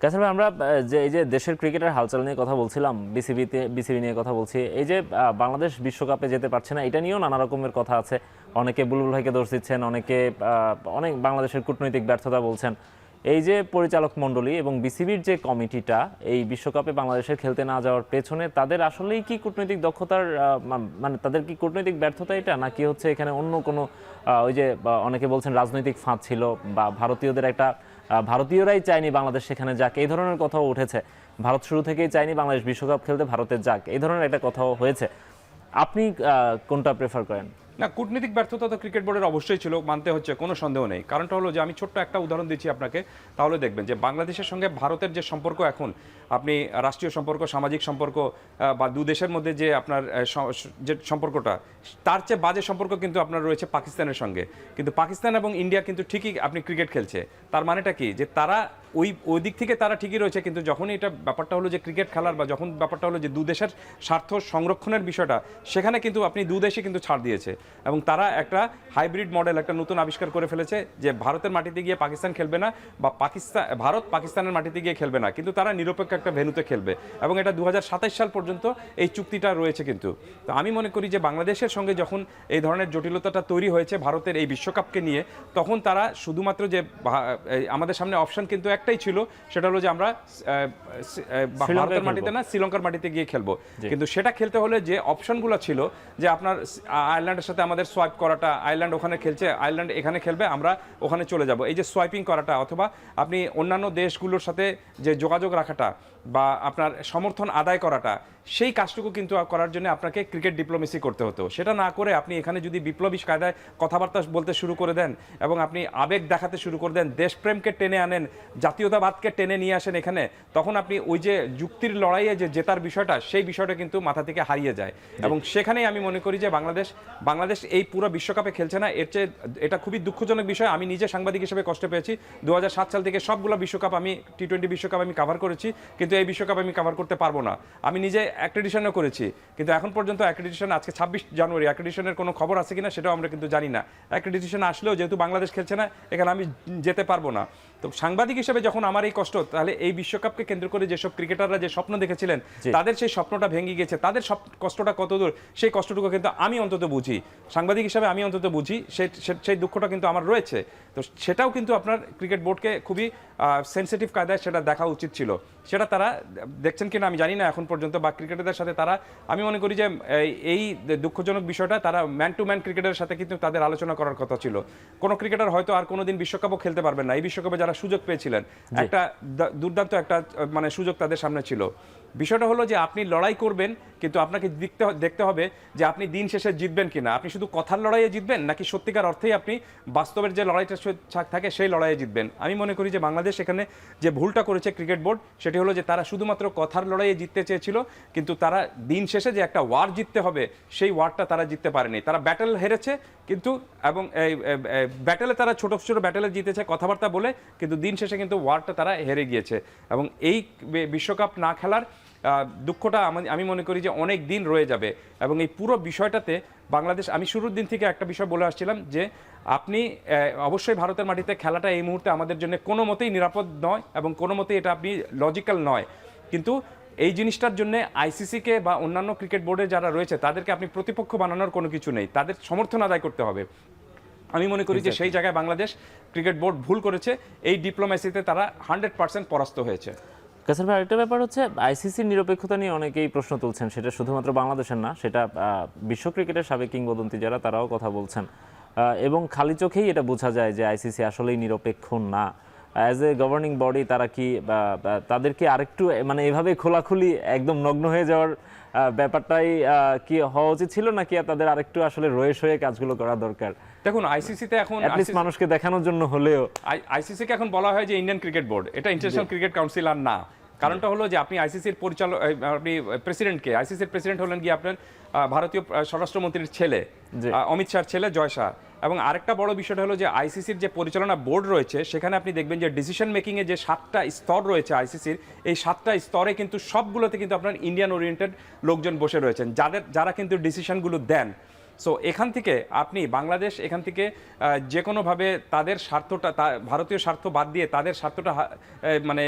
কাছাড় ভাই, আমরা যে এই যে দেশের ক্রিকেটের হালচাল নিয়ে কথা বলছিলাম, বিসিবি নিয়ে কথা বলছি, এই যে বাংলাদেশ বিশ্বকাপে যেতে পারছে না, এটা নিয়েও নানা রকমের কথা আছে। অনেকে বুলবুল ভাইকে দোষ দিচ্ছেন, অনেকে অনেক বাংলাদেশের কূটনৈতিক ব্যর্থতা বলছেন। এই যে পরিচালক মণ্ডলী এবং বিসিবির যে কমিটিটা এই বিশ্বকাপে বাংলাদেশের খেলতে না যাওয়ার পেছনে তাদের আসলেই কি কূটনৈতিক দক্ষতার মানে তাদের কি কূটনৈতিক ব্যর্থতা এটা, নাকি হচ্ছে এখানে অন্য কোনো ওই যে অনেকে বলছেন রাজনৈতিক ফাঁদ ছিল, বা ভারতীয়দের একটা ভারতীয়রাই চায়নি বাংলাদেশ সেখানে যাক, এই ধরনের কথাও উঠেছে। ভারত শুরু থেকেই চায়নি বাংলাদেশ বিশ্বকাপ খেলতে ভারতের যাক, এই ধরনের একটা কথাও হয়েছে। আপনি কোনটা প্রেফার করেন? না, কূটনীতিক ব্যর্থতা তো ক্রিকেট বোর্ডের অবশ্যই ছিল, মানতে হচ্ছে, কোনো সন্দেহ নেই। কারণটা হলো যে আমি ছোট্ট একটা উদাহরণ দিচ্ছি আপনাকে, তাহলে দেখবেন যে বাংলাদেশের সঙ্গে ভারতের যে সম্পর্ক এখন, আপনি রাষ্ট্রীয় সম্পর্ক, সামাজিক সম্পর্ক বা দু দেশের মধ্যে যে আপনার যে সম্পর্কটা, তার চেয়ে বাজে সম্পর্ক কিন্তু আপনার রয়েছে পাকিস্তানের সঙ্গে। কিন্তু পাকিস্তান এবং ইন্ডিয়া কিন্তু ঠিকই আপনি ক্রিকেট খেলছে। তার মানেটা কি, যে তারা ওই দিক থেকে তারা ঠিকই রয়েছে, কিন্তু যখনই এটা ব্যাপারটা হলো যে ক্রিকেট খেলার, বা যখন ব্যাপারটা হলো যে দু দেশের স্বার্থ সংরক্ষণের বিষয়টা, সেখানে কিন্তু আপনি দু দেশই কিন্তু ছাড় দিয়েছে। এবং তারা একটা হাইব্রিড মডেল, একটা নতুন আবিষ্কার করে ফেলেছে, যে ভারতের মাটিতে গিয়ে পাকিস্তান খেলবে না, বা ভারত পাকিস্তানের মাটিতে গিয়ে খেলবে না, কিন্তু তারা নিরপেক্ষ একটা ভেন্যুতে খেলবে। এবং এটা 2027 সাল পর্যন্ত এই চুক্তিটা রয়েছে। কিন্তু তো আমি মনে করি যে বাংলাদেশের সঙ্গে যখন এই ধরনের জটিলতাটা তৈরি হয়েছে ভারতের এই বিশ্বকাপকে নিয়ে, তখন তারা শুধুমাত্র যে আমাদের সামনে অপশন কিন্তু একটাই ছিল, সেটা হলো যে আমরা ভারতের মাটিতে না, শ্রীলঙ্কার মাটিতে গিয়ে খেলবো। কিন্তু সেটা খেলতে হলে যে অপশনগুলো ছিল, যে আপনার আয়ারল্যান্ডের সাথে আমাদের সোয়াইপ করাটা, আয়ারল্যান্ড ওখানে খেলছে, আয়ারল্যান্ড এখানে খেলবে, আমরা ওখানে চলে যাব, এই যে সোয়াইপিং করাটা, অথবা আপনি অন্যান্য দেশগুলোর সাথে যে যোগাযোগ রাখাটা বা আপনার সমর্থন আদায় করাটা, সেই কাজটুকু কিন্তু করার জন্য আপনাকে ক্রিকেট ডিপ্লোমেসি করতে হতো। সেটা না করে আপনি এখানে যদি বিপ্লবী কায়দায় কথাবার্তা বলতে শুরু করে দেন, এবং আপনি আবেগ দেখাতে শুরু করে দেন, দেশপ্রেমকে টেনে আনেন, জাতীয়তাবাদকে টেনে নিয়ে আসেন এখানে, তখন আপনি ওই যে যুক্তির লড়াইয়ে যে জেতার বিষয়টা, সেই বিষয়টা কিন্তু মাথা থেকে হারিয়ে যায়। এবং সেখানেই আমি মনে করি যে বাংলাদেশ এই পুরো বিশ্বকাপে খেলছে না। এর চেয়ে এটা খুবই দুঃখজনক বিষয়। আমি নিজে সাংবাদিক হিসেবে কষ্ট পেয়েছি। 2007 সাল থেকে সবগুলো বিশ্বকাপ, আমি টি-20 বিশ্বকাপ আমি কভার করেছি, কিন্তু এই বিশ্বকাপ আমি কভার করতে পারবো না। আমি নিজে অ্যাক্রেডিটেশনও করেছি, কিন্তু এখন পর্যন্ত অ্যাক্রেডিটেশন, আজকে 26 জানুয়ারি, অ্যাক্রেডিটেশনের কোনো খবর আছে কিনা সেটাও আমরা কিন্তু জানি না। অ্যাক্রেডিটেশন আসলেও যেহেতু বাংলাদেশ খেলছে না, এখানে আমি যেতে পারবো না। তো সাংবাদিক হিসেবে যখন আমার এই কষ্ট, তাহলে এই বিশ্বকাপকে কেন্দ্র করে যেসব ক্রিকেটাররা যে স্বপ্ন দেখেছিলেন, তাদের সেই স্বপ্নটা ভেঙে গেছে, তাদের সব কষ্টটা কতদূর, সেই কষ্টটুকু কিন্তু আমি অন্তত বুঝি, সাংবাদিক হিসেবে আমি অন্তত বুঝি, সেই দুঃখটা কিন্তু আমার রয়েছে। তো সেটাও কিন্তু আপনার ক্রিকেট বোর্ডকে খুবই সেন্সিটিভ কায়দায় সেটা দেখা উচিত ছিল। সেটা তারা দেখছেন কিনা আমি জানি না এখন পর্যন্ত, বা ক্রিকেটারদের সাথে তারা, আমি মনে করি যে এই দুঃখজনক বিষয়টা তারা ম্যান টু ম্যান ক্রিকেটের সাথে কিন্তু তাদের আলোচনা করার কথা ছিল। কোনো ক্রিকেটার হয়তো আর কোনোদিন বিশ্বকাপও খেলতে পারবেন না। এই বিশ্বকাপে যারা সুযোগ পেয়েছিলেন, একটা দুর্দান্ত একটা মানে সুযোগ তাদের সামনে ছিল। বিষয়টা হলো যে আপনি লড়াই করবেন, কিন্তু আপনাকে দেখতে হবে যে আপনি দিন শেষে জিতবেন কিনা। আপনি শুধু কথার লড়াইয়ে জিতবেন, নাকি সত্যিকার অর্থেই আপনি বাস্তবের যে লড়াইটা থাকে সেই লড়াইয়ে জিতবেন। আমি মনে করি যে বাংলাদেশ এখানে যে ভুলটা করেছে ক্রিকেট বোর্ড, সেটি হলো যে তারা শুধুমাত্র কথার লড়াইয়ে জিততে চেয়েছিল, কিন্তু তারা দিন শেষে যে একটা ওয়ার জিততে হবে, সেই ওয়ারটা তারা জিততে পারেনি। তারা ব্যাটেল হেরেছে, কিন্তু এবং এই ব্যাটেলে তারা ছোট ছোট ব্যাটেলে জিতেছে কথাবার্তা বলে, কিন্তু দিন শেষে কিন্তু ওয়ারটা তারা হেরে গিয়েছে। এবং এই বিশ্বকাপ না খেলার দুঃখটা আমি মনে করি যে অনেক দিন রয়ে যাবে। এবং এই পুরো বিষয়টাতে বাংলাদেশ, আমি শুরুর দিন থেকে একটা বিষয় বলে আসছিলাম যে আপনি অবশ্যই ভারতের মাটিতে খেলাটা এই মুহূর্তে আমাদের জন্য কোনো মতেই নিরাপদ নয়, এবং কোনো মতেই এটা আপনি লজিক্যাল নয়। কিন্তু এই জিনিসটার জন্য আইসিসিকে বা অন্যান্য ক্রিকেট বোর্ডে যারা রয়েছে, তাদেরকে আপনি প্রতিপক্ষ বানানোর কোনো কিছু নেই, তাদের সমর্থন আদায় করতে হবে। আমি মনে করি যে সেই জায়গায় বাংলাদেশ ক্রিকেট বোর্ড ভুল করেছে, এই ডিপ্লোমেসিতে তারা 100% পরাস্ত হয়েছে। কাসের ভাই, আরেকটা ব্যাপার হচ্ছে আইসিসির নিরপেক্ষতা নিয়ে অনেকেই প্রশ্ন তুলছেন। সেটা শুধুমাত্র বাংলাদেশের না, সেটা বিশ্ব ক্রিকেটের সাবেক কিংবদন্তি যারা, তারাও কথা বলছেন। এবং খালি চোখেই এটা বোঝা যায় যে আইসিসি আসলেই নিরপেক্ষ না। অ্যাজ এ গভর্নিং বডি তারা কি তাদেরকে আরেকটু মানে এভাবে খোলাখুলি একদম নগ্ন হয়ে যাওয়ার ব্যাপারটাই কি হওয়া উচিত ছিল, নাকি তাদের আরেকটু আসলে রয়ে সয়ে কাজগুলো করা দরকার? দেখুন, আইসিসিতে এখন মানুষকে দেখানোর জন্য হলেও আইসিসিকে এখন বলা হয় যে ইন্ডিয়ান ক্রিকেট বোর্ড, এটা ইন্টারন্যাশনাল ক্রিকেট কাউন্সিল আর না। কারণটা হলো যে আপনি আইসিসির পরিচালক, আপনি প্রেসিডেন্টকে, আইসিসির প্রেসিডেন্ট হলেন গিয়ে আপনার ভারতীয় স্বরাষ্ট্রমন্ত্রীর ছেলে, অমিত শাহর ছেলে জয় শাহ। এবং আরেকটা বড় বিষয়টা হলো যে আইসিসির যে পরিচালনা বোর্ড রয়েছে, সেখানে আপনি দেখবেন যে ডিসিশন মেকিংয়ে যে 7টা স্তর রয়েছে আইসিসির, এই 7টা স্তরে কিন্তু সবগুলোতে কিন্তু আপনার ইন্ডিয়ান ওরিয়েন্টেড লোকজন বসে রয়েছেন, যারা কিন্তু ডিসিশনগুলো দেন। সো এখান থেকে আপনি বাংলাদেশ এখান থেকে যে কোনোভাবে তাদের স্বার্থটা ভারতীয় স্বার্থ বাদ দিয়ে তাদের স্বার্থটা মানে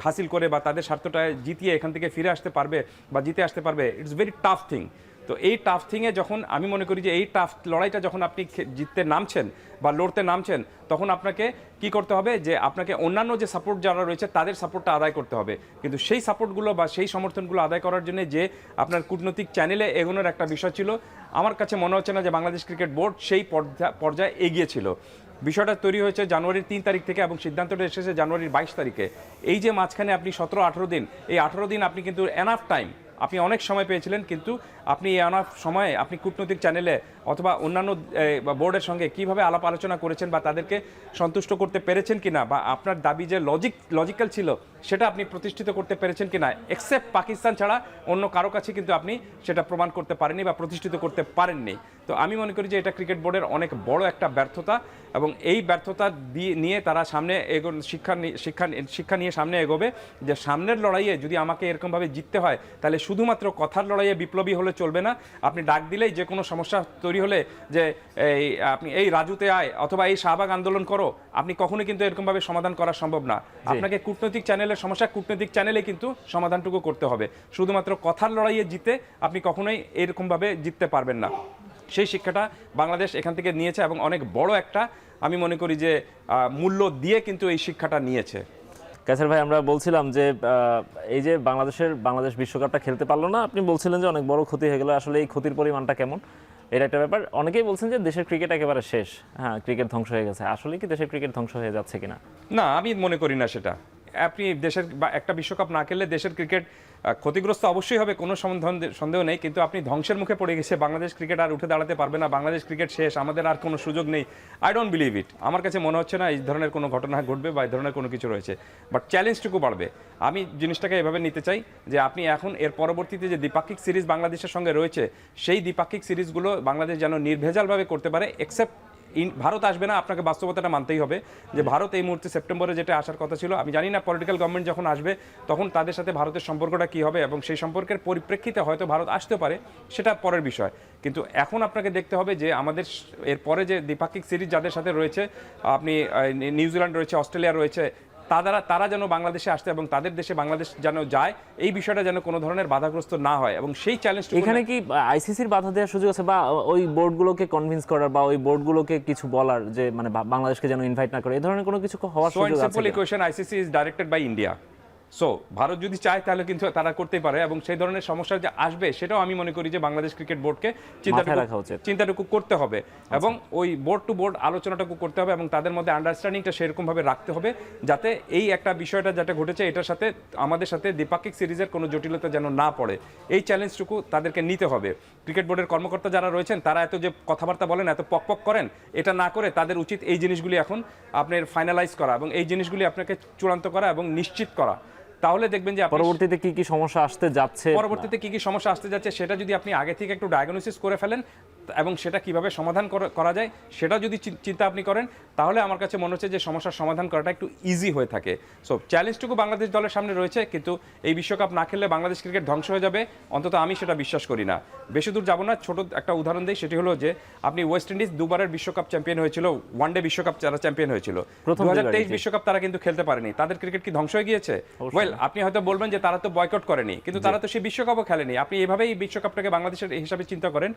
হাসিল করে বা তাদের স্বার্থটা জিতিয়ে এখান থেকে ফিরে আসতে পারবে বা জিতে আসতে পারবে, ইটস ভেরি টাফ থিং। তো এই টাফ থিংয়ে যখন আমি মনে করি যে এই টাফ লড়াইটা যখন আপনি জিততে নামছেন বা লড়তে নামছেন, তখন আপনাকে কি করতে হবে যে আপনাকে অন্যান্য যে সাপোর্ট যারা রয়েছে তাদের সাপোর্টটা আদায় করতে হবে। কিন্তু সেই সাপোর্টগুলো বা সেই সমর্থনগুলো আদায় করার জন্য যে আপনার কূটনৈতিক চ্যানেলে এগোনোর একটা বিষয় ছিল, আমার কাছে মনে হচ্ছে না যে বাংলাদেশ ক্রিকেট বোর্ড সেই পর্যায়ে এগিয়েছিল। বিষয়টা তৈরি হয়েছে জানুয়ারির 3 তারিখ থেকে এবং সিদ্ধান্তটা এসেছে জানুয়ারির 22 তারিখে। এই যে মাঝখানে আপনি 17-18 দিন, এই 18 দিন আপনি কিন্তু এনাফ টাইম, আপনি অনেক সময় পেয়েছিলেন, কিন্তু আপনি এই এনাফ সময়ে আপনি কূটনৈতিক চ্যানেলে অথবা অন্যান্য বোর্ডের সঙ্গে কিভাবে আলাপ আলোচনা করেছেন বা তাদেরকে সন্তুষ্ট করতে পেরেছেন কিনা, বা আপনার দাবি যে লজিক্যাল ছিল সেটা আপনি প্রতিষ্ঠিত করতে পেরেছেন কিনা, এক্সেপ্ট পাকিস্তান ছাড়া অন্য কারো কাছে কিন্তু আপনি সেটা প্রমাণ করতে পারেননি বা প্রতিষ্ঠিত করতে পারেননি। তো আমি মনে করি যে এটা ক্রিকেট বোর্ডের অনেক বড় একটা ব্যর্থতা, এবং এই ব্যর্থতা নিয়ে তারা সামনে শিক্ষা নিয়ে সামনে এগোবে, যে সামনের লড়াইয়ে যদি আমাকে এরকমভাবে জিততে হয় তাহলে শুধুমাত্র কথার লড়াইয়ে বিপ্লবী হলে চলবে না। আপনি ডাক দিলেই যে কোনো সমস্যা তৈরি হলে যে আপনি এই রাজুতে আয় অথবা এই শাহবাগ আন্দোলন করো, আপনি কখনোই কিন্তু এরকমভাবে সমাধান করা সম্ভব না। আপনাকে কূটনৈতিক চ্যানেলের সমস্যা কূটনৈতিক চ্যানেলে কিন্তু সমাধানটুকু করতে হবে। শুধুমাত্র কথার লড়াইয়ে জিতে আপনি কখনোই এরকমভাবে জিততে পারবেন না। সেই শিক্ষাটা বাংলাদেশ এখান থেকে নিয়েছে এবং অনেক বড় একটা, আমি মনে করি যে মূল্য দিয়ে কিন্তু এই শিক্ষাটা নিয়েছে। কাছের ভাই, আমরা বলছিলাম যে এই যে বাংলাদেশ বিশ্বকাপটা খেলতে পারলো না, আপনি বলছিলেন যে অনেক বড় ক্ষতি হয়ে গেল। আসলে এই ক্ষতির পরিমাণটা কেমন, এটা একটা ব্যাপার। অনেকেই বলছেন যে দেশের ক্রিকেট একেবারে শেষ, হ্যাঁ ক্রিকেট ধ্বংস হয়ে গেছে। আসলে কি দেশের ক্রিকেট ধ্বংস হয়ে যাচ্ছে কিনা? না, আমি মনে করি না সেটা। আপনি দেশের একটা বিশ্বকাপ না খেললে দেশের ক্রিকেট ক্ষতিগ্রস্ত অবশ্যই হবে, কোনো সন্দেহ নেই, কিন্তু আপনি ধ্বংসের মুখে পড়ে গেছে বাংলাদেশ ক্রিকেট আর উঠে দাঁড়াতে পারবে না, বাংলাদেশ ক্রিকেট শেষ, আমাদের আর কোনো সুযোগ নেই, আই ডোন্ট বিলিভ ইট। আমার কাছে মনে হচ্ছে না এই ধরনের কোনো ঘটনা ঘটবে বা এই ধরনের কোনো কিছু রয়েছে, বাট চ্যালেঞ্জটুকু বাড়বে। আমি জিনিসটাকে এভাবে নিতে চাই যে আপনি এখন এর পরবর্তীতে যে দ্বিপাক্ষিক সিরিজ বাংলাদেশের সঙ্গে রয়েছে, সেই দ্বিপাক্ষিক সিরিজগুলো বাংলাদেশ যেন নির্ভেজালভাবে করতে পারে। এক্সেপ্ট ভারত আসবে না, আপনাকে বাস্তবতাটা মানতেই হবে যে ভারত এই মুহূর্তে সেপ্টেম্বরে যেটা আসার কথা ছিল, আমি জানি না পলিটিক্যাল গভর্নমেন্ট যখন আসবে তখন তাদের সাথে ভারতের সম্পর্কটা কী হবে, এবং সেই সম্পর্কের পরিপ্রেক্ষিতে হয়তো ভারত আসতে পারে, সেটা পরের বিষয়। কিন্তু এখন আপনাকে দেখতে হবে যে আমাদের এরপরে যে দ্বিপাক্ষিক সিরিজ যাদের সাথে রয়েছে, আপনি নিউজিল্যান্ড রয়েছে, অস্ট্রেলিয়া রয়েছে, তারা যেন বাংলাদেশে আসতে এবং তাদের দেশে বাংলাদেশ যেন যায়, এই বিষয়টা যেন কোনো ধরনের বাধাগ্রস্ত না হয়, এবং সেই চ্যালেঞ্জ এখানে কি আইসিসির বাধা দেওয়ার সুযোগ আছে, বা ওই বোর্ডগুলোকে কনভিন্স করার বা ওই বোর্ডগুলোকে কিছু বলার যে মানে বাংলাদেশকে যেন ইনভাইট না করে, এই ধরনের কোনো কিছু হওয়ার সুযোগ আছে? Simple equation, ICC is directed by India. So Bharat যদি চায় তাহলে কিন্তু তারা করতেই পারে, এবং সেই ধরনের সমস্যা যে আসবে সেটাও আমি মনে করি যে বাংলাদেশ ক্রিকেট বোর্ডকে চিন্তাটুকু করতে হবে, এবং ওই বোর্ড টু বোর্ড আলোচনাটুকু করতে হবে, এবং তাদের মধ্যে আন্ডারস্ট্যান্ডিংটা সেরকমভাবে রাখতে হবে যাতে এই একটা বিষয়টা যেটা ঘটেছে এটার সাথে আমাদের সাথে দ্বিপাক্ষিক সিরিজের কোনো জটিলতা যেন না পড়ে, এই চ্যালেঞ্জটুকু তাদেরকে নিতে হবে। ক্রিকেট বোর্ডের কর্মকর্তা যারা রয়েছেন তারা এত যে কথাবার্তা বলেন, এত পক করেন, এটা না করে তাদের উচিত এই জিনিসগুলি এখন আপনার ফাইনালাইজ করা এবং এই জিনিসগুলি আপনাকে চূড়ান্ত করা এবং নিশ্চিত করা। তাহলে দেখবেন যে পরবর্তীতে কি কি সমস্যা আসতে যাচ্ছে সেটা যদি আপনি আগে থেকে একটু ডায়াগনোসিস করে ফেলেন এবং সেটা কিভাবে সমাধান করা যায় সেটা যদি চিন্তা আপনি করেন, তাহলে আমার কাছে মনে হচ্ছে যে সমস্যার সমাধান করাটা একটু ইজি হয়ে থাকে। সো চ্যালেঞ্জটুকু বাংলাদেশ দলের সামনে রয়েছে, কিন্তু এই বিশ্বকাপ না খেললে বাংলাদেশ ক্রিকেট ধ্বংস হয়ে যাবে, অন্তত আমি সেটা বিশ্বাস করি না। বেশি দূর যাব না, ছোট একটা উদাহরণ দিই, সেটি হলো যে আপনি ওয়েস্ট ইন্ডিজ দুবারের বিশ্বকাপ চ্যাম্পিয়ন হয়েছিল, ওয়ানডে বিশ্বকাপ যারা চ্যাম্পিয়ন হয়েছিল, 2023 বিশ্বকাপ তারা কিন্তু খেলতে পারেনি। তাদের ক্রিকেট কি ধ্বংস হয়ে গিয়েছে? ওয়েল, আপনি হয়তো বলবেন যে তারা তো বয়কট করেনি, কিন্তু তারা তো সেই বিশ্বকাপও খেলেনি। আপনি এভাবেই এই বিশ্বকাপটাকে বাংলাদেশের হিসাবে চিন্তা করেন।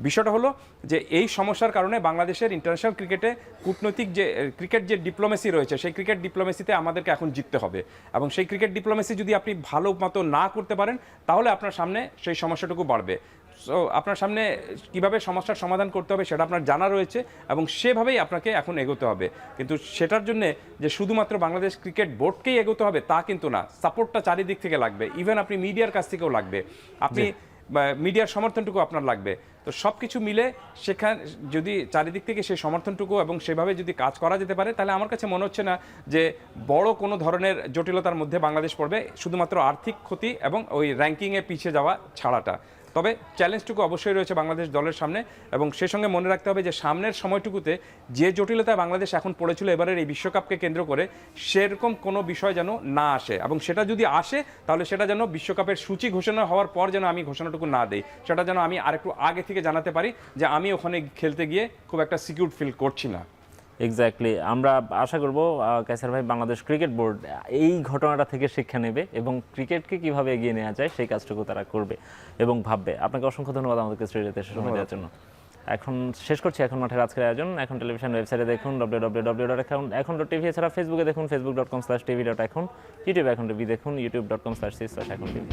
বিষয়টা হলো যে এই সমস্যার কারণে বাংলাদেশের ইন্টারন্যাশনাল ক্রিকেটে কূটনৈতিক যে ক্রিকেট যে ডিপ্লোমেসি রয়েছে, সেই ক্রিকেট ডিপ্লোমেসিতে আমাদেরকে এখন জিততে হবে, এবং সেই ক্রিকেট ডিপ্লোমেসি যদি আপনি ভালো মতো না করতে পারেন তাহলে আপনার সামনে সেই সমস্যাটুকু বাড়বে। সো আপনার সামনে কিভাবে সমস্যার সমাধান করতে হবে সেটা আপনার জানা রয়েছে, এবং সেভাবেই আপনাকে এখন এগোতে হবে। কিন্তু সেটার জন্য যে শুধুমাত্র বাংলাদেশ ক্রিকেট বোর্ডকেই এগোতে হবে তা কিন্তু না, সাপোর্টটা চারিদিক থেকে লাগবে, ইভেন আপনি মিডিয়ার কাছ থেকেও লাগবে, আপনি মিডিয়ার সমর্থনটুকু আপনার লাগবে। তো সব কিছু মিলে সেখানে যদি চারিদিক থেকে সেই সমর্থনটুকু এবং সেভাবে যদি কাজ করা যেতে পারে, তাহলে আমার কাছে মনে হচ্ছে না যে বড় কোনো ধরনের জটিলতার মধ্যে বাংলাদেশ পড়বে, শুধুমাত্র আর্থিক ক্ষতি এবং ওই র্যাঙ্কিংয়ে পিছিয়ে যাওয়া ছাড়াটা। তবে চ্যালেঞ্জটুকু অবশ্যই রয়েছে বাংলাদেশ দলের সামনে, এবং সেই সঙ্গে মনে রাখতে হবে যে সামনের সময়টুকুতে যে জটিলতায় বাংলাদেশ এখন পড়েছিল এবারের এই বিশ্বকাপকে কেন্দ্র করে, সেরকম কোনো বিষয় যেন না আসে, এবং সেটা যদি আসে তাহলে সেটা যেন বিশ্বকাপের সূচি ঘোষণা হওয়ার পর যেন আমি ঘোষণাটুকু না দেই, সেটা যেন আমি আরেকটু আগে থেকে জানাতে পারি যে আমি ওখানে খেলতে গিয়ে খুব একটা সিকিউর ফিল করছি না। এক্স্যাক্টলি, আমরা আশা করব কায়সার ভাই বাংলাদেশ ক্রিকেট বোর্ড এই ঘটনাটা থেকে শিক্ষা নেবে এবং ক্রিকেটকে কিভাবে এগিয়ে নেওয়া যায় সেই কাজটুকু তারা করবে এবং ভাববে। আপনাকে অসংখ্য ধন্যবাদ আমাদেরকে স্টুডিওতে এসে সময় দেওয়ার জন্য। এখন শেষ করছি এখন মাঠের আজকের আয়োজন। এখন টেলিভিশন ওয়েবসাইটে দেখুন www.এখন.tv, এছাড়া ফেসবুকে দেখুন facebook.com/tv.এখন, ইউটিউবে এখন টিভি দেখুন youtube.com/c/এখন tv।